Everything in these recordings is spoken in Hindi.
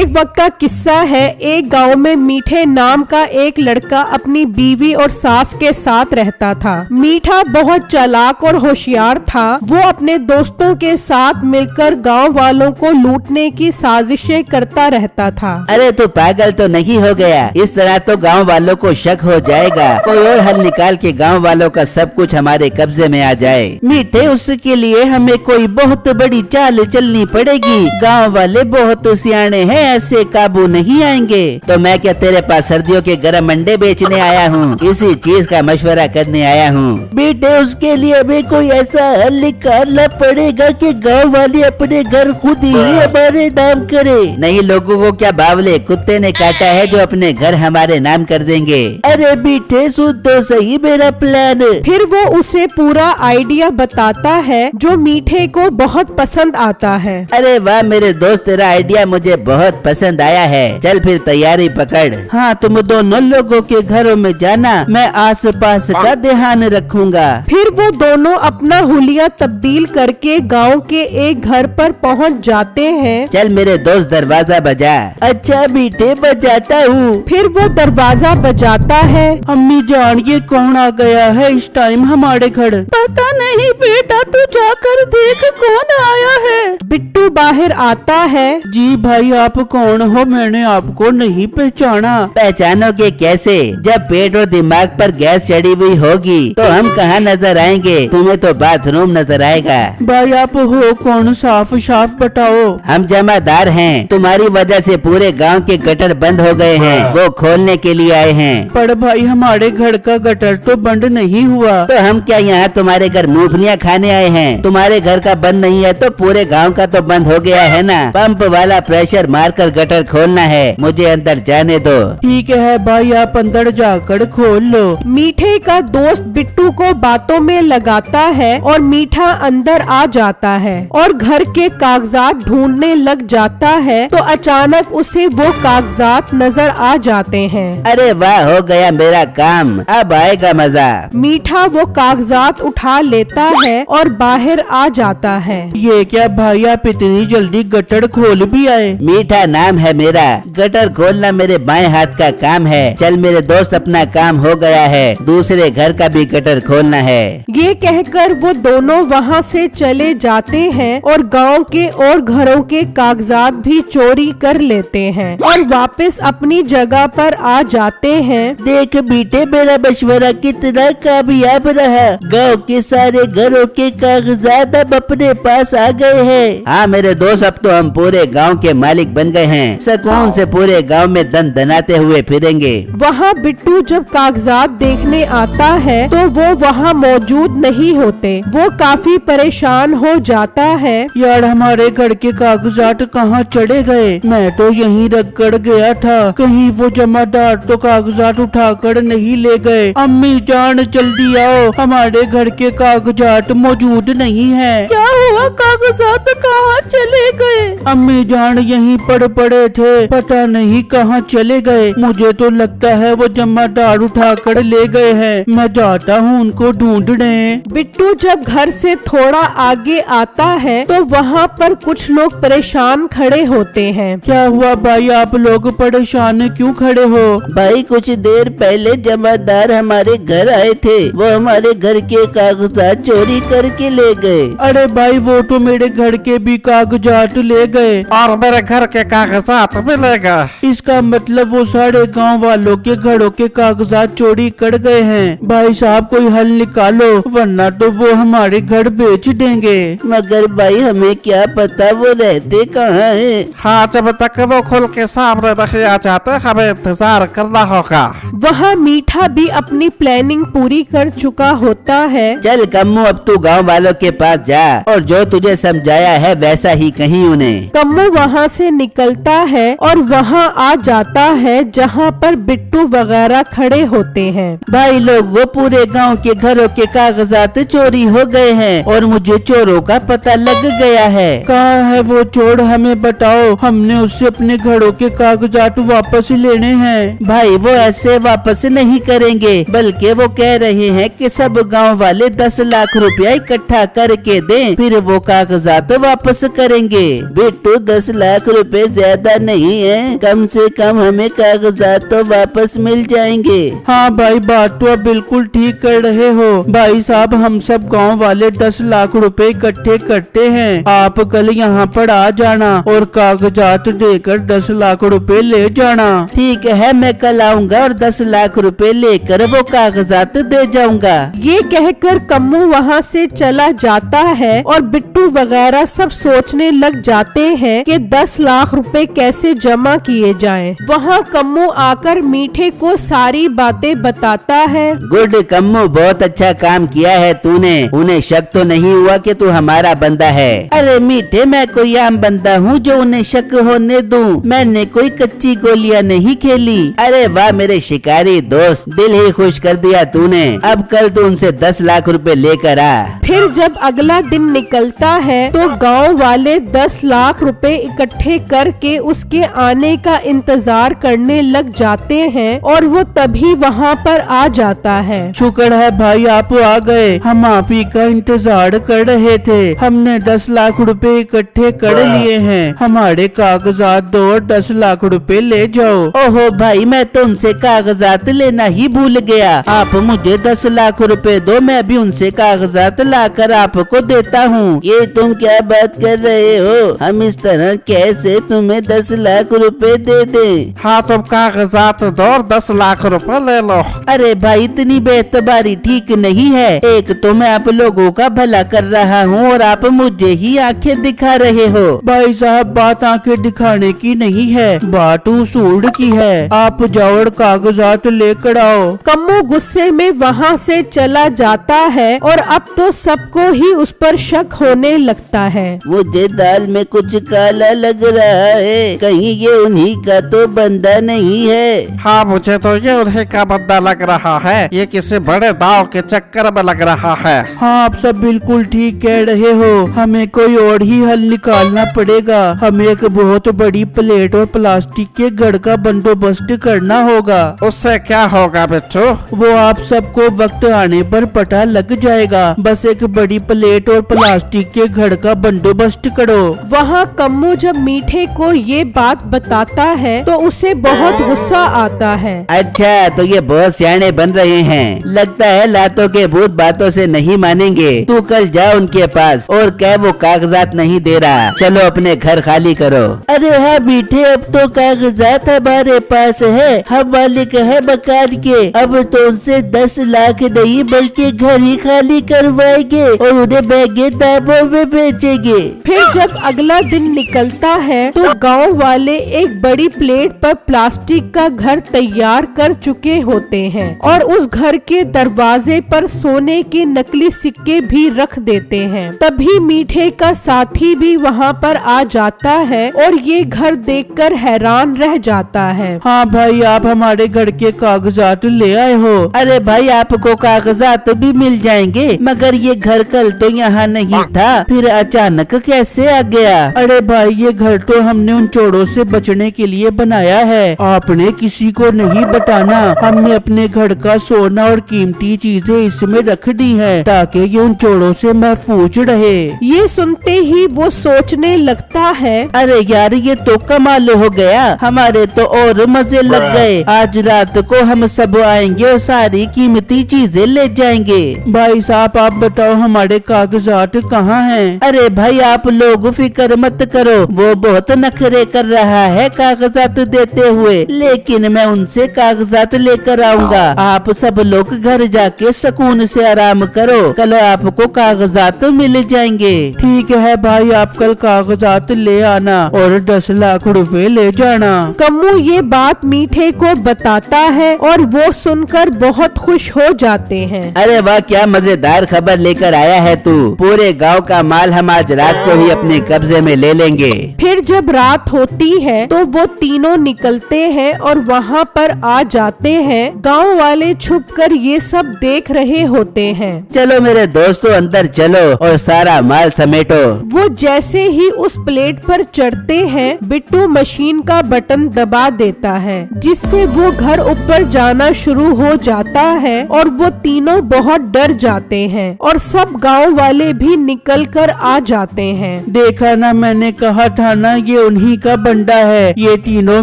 एक वक्त का किस्सा है। एक गांव में मीठे नाम का एक लड़का अपनी बीवी और सास के साथ रहता था। मीठा बहुत चालाक और होशियार था। वो अपने दोस्तों के साथ मिलकर गांव वालों को लूटने की साजिशें करता रहता था। अरे तू पागल तो नहीं हो गया? इस तरह तो गांव वालों को शक हो जाएगा। कोई और हल निकाल के गांव वालों का सब कुछ हमारे कब्जे में आ जाए। मीठे, उसके लिए हमें कोई बहुत बड़ी चाल चलनी पड़ेगी। गांव वाले बहुत सियाने हैं, ऐसे काबू नहीं आएंगे। तो मैं क्या तेरे पास सर्दियों के गर्म अंडे बेचने आया हूँ? इसी चीज का मशवरा करने आया हूँ। बेटे, उसके लिए हमें कोई ऐसा हल निकालना पड़ेगा कि गांव वाले अपने घर खुद ही हमारे नाम करे। नहीं, लोगों को क्या बावले कुत्ते ने काटा है जो अपने घर हमारे नाम कर देंगे? अरे बेटे, सुन तो सही मेरा प्लान। फिर वो उसे पूरा आइडिया बताता है जो मीठे को बहुत पसंद आता है। अरे वाह मेरे दोस्त, तेरा आइडिया मुझे बहुत पसंद आया है। चल फिर तैयारी पकड़। हाँ, तुम दोनों लोगों के घरों में जाना, मैं आस पास का ध्यान रखूंगा। फिर वो दोनों अपना हुलिया तब्दील करके गांव के एक घर पर पहुंच जाते हैं। चल मेरे दोस्त, दरवाजा बजा। अच्छा बेटे, बजाता हूँ। फिर वो दरवाजा बजाता है। अम्मी जान, ये कौन आ गया है इस टाइम हमारे घर? पता नहीं बेटा, तू जाकर देख कौन आया है। बिट्टू बाहर आता है। जी भाई, आप कौन हो? मैंने आपको नहीं पहचाना। पहचानोगे कैसे? जब पेट और दिमाग पर गैस चढ़ी हुई होगी तो हम कहाँ नजर आएंगे? तुम्हें तो बाथरूम नजर आएगा। भाई आप हो कौन? साफ साफ बताओ। हम जमादार हैं। तुम्हारी वजह से पूरे गांव के गटर बंद हो गए हैं, वो खोलने के लिए आए हैं। पर भाई, हमारे घर का गटर तो बंद नहीं हुआ। तो हम क्या यहाँ तुम्हारे घर मूंगफलियाँ खाने आए हैं? तुम्हारे घर का बंद नहीं है तो पूरे गांव का तो बंद हो गया है ना। पंप वाला प्रेशर मारकर गटर खोलना है। मुझे अंदर जाने दो। ठीक है भाई, आप अंदर जाकर खोल लो। मीठे का दोस्त बिट्टू को बातों में लगाता है और मीठा अंदर आ जाता है और घर के कागजात ढूंढने लग जाता है। तो अचानक उसे वो कागजात नजर आ जाते हैं। अरे वाह, हो गया मेरा काम, अब आएगा मजा। मीठा वो कागजात उठा लेता है और बाहर आ जाता है। ये क्या भाई, आप इतनी जल्दी गटर खोल भी आए? मीठा नाम है मेरा। गटर खोलना मेरे बाएं हाथ का काम है। चल मेरे दोस्त, अपना काम हो गया है। दूसरे घर का भी गटर खोलना है। ये कहकर वो दोनों वहाँ से चले जाते हैं और गांव के और घरों के कागजात भी चोरी कर लेते हैं और वापस अपनी जगह पर आ जाते हैं। देख बेटे, मेरा मशवरा कितना कामयाब रहा। गांव के सारे घरों के कागजात अब अपने पास आ गए हैं। हाँ मेरे दोस्त, अब तो हम पूरे गांव के मालिक बन गए हैं। सुकून से पूरे गांव में दन दनाते हुए फिरेंगे। वहाँ बिट्टू जब कागजात देखने आता है तो वो वहाँ मौजूद नहीं होते। वो काफी परेशान हो जाता है। यार, हमारे घर के कागजात कहाँ चढ़े गए? मैं तो यहीं रख कर गया था। कहीं वो जमादार तो कागजात उठाकर नहीं ले गए। अम्मी जान, जल्दी आओ, हमारे घर के कागजात मौजूद नहीं है। क्या हुआ? कागजात कहाँ चले गए? अम्मी जान, यहीं पड़े थे, पता नहीं कहाँ चले गए। मुझे तो लगता है वो जमादार उठाकर ले गए हैं। मैं जाता हूँ उनको ढूंढने। बिट्टू जब घर से थोड़ा आगे आता है तो वहाँ पर कुछ लोग परेशान खड़े होते हैं। क्या हुआ भाई, आप लोग परेशान क्यों खड़े हो? भाई, कुछ देर पहले जमादार हमारे घर आए थे। वो हमारे घर के कागजात चोरी करके ले गए। अरे भाई, वो तो मेरे घर के भी कागजात ले गए और मेरे घर के कागजात भी ले गए। इसका मतलब वो सारे गांव वालों के घरों के कागजात चोरी कर गए हैं। भाई साहब, कोई हल निकालो, वरना तो वो हमारे घर बेच देंगे। मगर भाई, हमें क्या पता वो रहते कहाँ हैं? हाँ, जब तक वो खुल के सामने नहीं आ जाते हमें इंतजार करना होगा। वहाँ मीठा भी अपनी प्लानिंग पूरी कर चुका होता है। चल कम्मू, अब तू गांव वालों के पास जा और जो तुझे समझाया है वैसा ही कहीं उन्हें। कम्मू वहाँ से निकलता है और वहाँ आ जाता है जहाँ पर बिट्टू वगैरह खड़े होते हैं। भाई लोग, वो पूरे गांव के घरों के कागजात चोरी हो गए हैं और मुझे चोरों का पता लग गया है। कहाँ है वो चोर? हमें बताओ, हमने उससे अपने घरों के कागजात वापस लेने हैं। भाई, वो ऐसे वापस नहीं करेंगे, बल्कि वो कह रहे हैं कि सब गांव वाले 10 लाख रुपया इकट्ठा करके दें, फिर वो कागजात वापस करेंगे। बिट्टू 10 लाख रुपए ज्यादा नहीं है, कम से कम हमें कागजात तो वापस मिल जाएंगे। हाँ भाई, बात तो आप बिल्कुल ठीक कर रहे हो। भाई साहब, हम सब गांव वाले 10 लाख रुपए इकट्ठे करते हैं। आप कल यहाँ पर आ जाना और कागजात देकर 10 लाख रुपए ले जाना। ठीक है, मैं कल आऊँगा और 10 लाख रुपए लेकर वो कागजात दे जाऊँगा। ये कहकर कम्मू वहाँ से चला जाता है और बिट्टू वगैरह सब सोचने लग जाते हैं कि 10 लाख रुपए कैसे जमा किए जाएं। वहाँ कम्मू आकर मीठे को सारी बातें बताता है। गुड कम्मू, बहुत अच्छा काम किया है तूने। उन्हें शक तो नहीं हुआ कि तू हमारा बंदा है। अरे मीठे, मैं कोई आम बंदा हूँ जो उन्हें शक होने दूं। मैंने कोई कच्ची गोलियां नहीं खेली। अरे वाह मेरे शिकारी दोस्त, दिल ही खुश कर दिया तूने। अब कल तू उनसे 10 लाख रुपए लेकर आ। फिर जब अगला दिन निकलता है तो गांव वाले 10 लाख रुपए इकट्ठे करके उसके आने का इंतजार करने लग जाते हैं और वो तभी वहाँ पर आ जाता है। शुक्र है भाई, आप आ गए। हम आप ही का इंतजार कर रहे थे। हमने 10 लाख रुपए इकट्ठे कर लिए हैं। हमारे कागजात दो और 10 लाख रुपए ले जाओ। ओहो भाई, मैं तो उनसे कागजात लेना ही भूल गया। आप मुझे 10 लाख रुपए दो, मैं भी उनसे कागजात लाकर आपको देता हूँ। ये तुम क्या बात कर रहे हो? हम इस तरह कैसे तुम्हें 10 लाख रुपए दे दें? हाँ, तुम कागजात दो और 10 लाख रुपए ले लो। अरे भाई, इतनी बेतबारी ठीक नहीं है। एक तो मैं आप लोगों का भला कर रहा हूँ और आप मुझे ही आंखें दिखा रहे हो। भाई साहब, बात आंखें दिखाने की नहीं है, बात उसूल की है। आप जाओ और कागजात लेकर आओ। कम्मू गुस्से में वहाँ से चला जाता है और अब तो सबको ही उस पर शक होने लगता है। मुझे दाल में कुछ काला लग रहा है, कहीं ये उन्हीं का तो बंदा नहीं है। हाँ, मुझे तो ये उन्हीं का बंदा लग रहा है। ये किसी बड़े दाव के चक्कर में लग रहा है। हाँ, आप सब बिल्कुल ठीक कह रहे हो। हमें कोई और ही हल निकालना पड़ेगा। हमें एक बहुत बड़ी प्लेट और प्लास्टिक के घड़ का बंदोबस्त करना होगा। उससे क्या होगा बिट्टू? वो आप सबको वक्त आने पर पता लग जाएगा। बस एक बड़ी प्लेट और प्लास्टिक के घड़ का बंदोबस्त करो। वहाँ कम्मू जब मीठे को ये बात बताता है तो उसे बहुत गुस्सा आता है। अच्छा, तो ये बहुत सियाने बन रहे हैं। लगता है लातों के भूत बातों से नहीं मानेंगे। तू कल जा उनके पास और कह वो कागजात नहीं दे रहा। चलो अपने घर खाली करो। अरे हाँ मीठे, अब तो कागजात हमारे पास है। हम मालिक है मकान के। अब तो उनसे 10 लाख नहीं बल्कि घर ही खाली करवाएंगे और उन्हें महंगे दामों में बेचेंगे। फिर जब अगला दिन निकलता है तो गांव वाले एक बड़ी प्लेट पर प्लास्टिक का घर तैयार कर चुके होते हैं और उस घर के दरवाजे पर सोने के नकली सिक्के भी रख देते हैं। तभी मीठे का साथी भी वहाँ पर आ जाता है और ये घर देखकर हैरान रह जाता है। हाँ भाई, आप हमारे घर के कागजात ले आए हो। अरे भाई, आपको कागजात भी मिल जाएंगे, मगर ये घर कल तो यहाँ नहीं था, फिर अचानक कैसे आ गया? अरे भाई, ये घर तो हमने उन चोरों से बचने के लिए बनाया है। आपने किसी को नहीं बताना। हमने अपने घर का सोना और कीमती चीजें इसमें रख दी है ताकि ये उन चोरों से महफूज रहे। ये सुनते ही वो सोचने लगता है, अरे यार, ये तो कमाल हो गया। हमारे तो और मजे लग गए। आज रात को हम सब आएंगे और सारी कीमती चीजें ले जाएंगे। भाई साहब, आप बताओ हमारे कागजात कहाँ हैं? अरे भाई, आप लोग फिक्र मत करो। वो बहुत नखरे कर रहा है कागजात देते हुए, लेकिन मैं उनसे कागजात लेकर आऊंगा। आप सब लोग घर जाके सुकून से आराम करो, कल आपको कागजात मिल जाएंगे। ठीक है भाई, आप कल कागजात ले आना और 10 लाख रुपए ले जाना। कम्मू ये बात मीठे को बताता है और वो सुनकर बहुत खुश हो जाते हैं। अरे वाह, क्या मजेदार खबर लेकर आया है तू। पूरे गांव का माल हम आज रात को ही अपने कब्जे में ले लेंगे। फिर जब रात होती है तो वो तीनों निकलते हैं और वहाँ पर आ जाते हैं। गांव वाले छुपकर ये सब देख रहे होते हैं। चलो मेरे दोस्तों, अंदर चलो और सारा माल समेटो। वो जैसे ही उस प्लेट पर चढ़ते हैं, बिट्टू मशीन का बटन दबा देता है, जिससे वो घर ऊपर जाना शुरू हो जाता है और वो तीनों बहुत डर जाते हैं और सब गांव वाले भी निकल कर आ जाते हैं। देखा ना, मैंने कहा था ना, ये उन्हीं का बंदा है। ये तीनों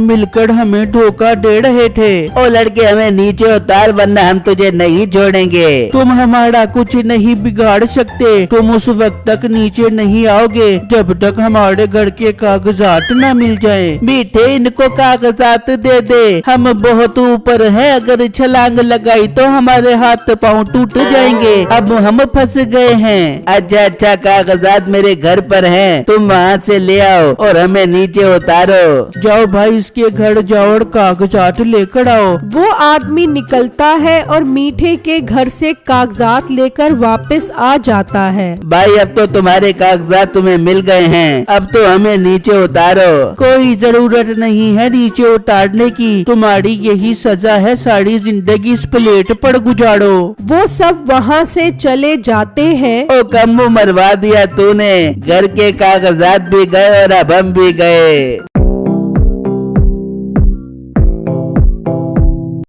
मिलकर हमें धोखा दे रहे थे। ओ लड़के, हमें नीचे उतार वरना हम तुझे नहीं छोड़ेंगे। तुम हमारा कुछ नहीं बिगाड़ सकते। तुम उस वक्त तक नीचे नहीं आओगे जब तक हमारे घर के कागजात न मिल जाएं। मीठे, इनको कागजात दे दे, हम बहुत ऊपर हैं, अगर छलांग लगाई तो हमारे हाथ पांव टूट जाएंगे। अब हम फंस गए हैं। अच्छा, कागजात मेरे घर पर हैं, तुम वहाँ से ले आओ और हमें नीचे उतारो। जाओ भाई, इसके घर जाओ और कागजात लेकर आओ। वो आदमी निकलता है और मीठे के घर से कागजात लेकर वापस आ जाता है। भाई, अब तो तुम्हारे कागजात तुम्हें मिल गए हैं, अब तो हमें नीचे उतारो। कोई जरूरत नहीं है नीचे उतारने की, तुम्हारी यही सजा है, सारी जिंदगी इस प्लेट पर गुजारो। वो सब वहाँ से चले जाते हैं। ओ कम्मू, मरवा दिया तूने, घर के कागजात भी गए और अब हम भी गए।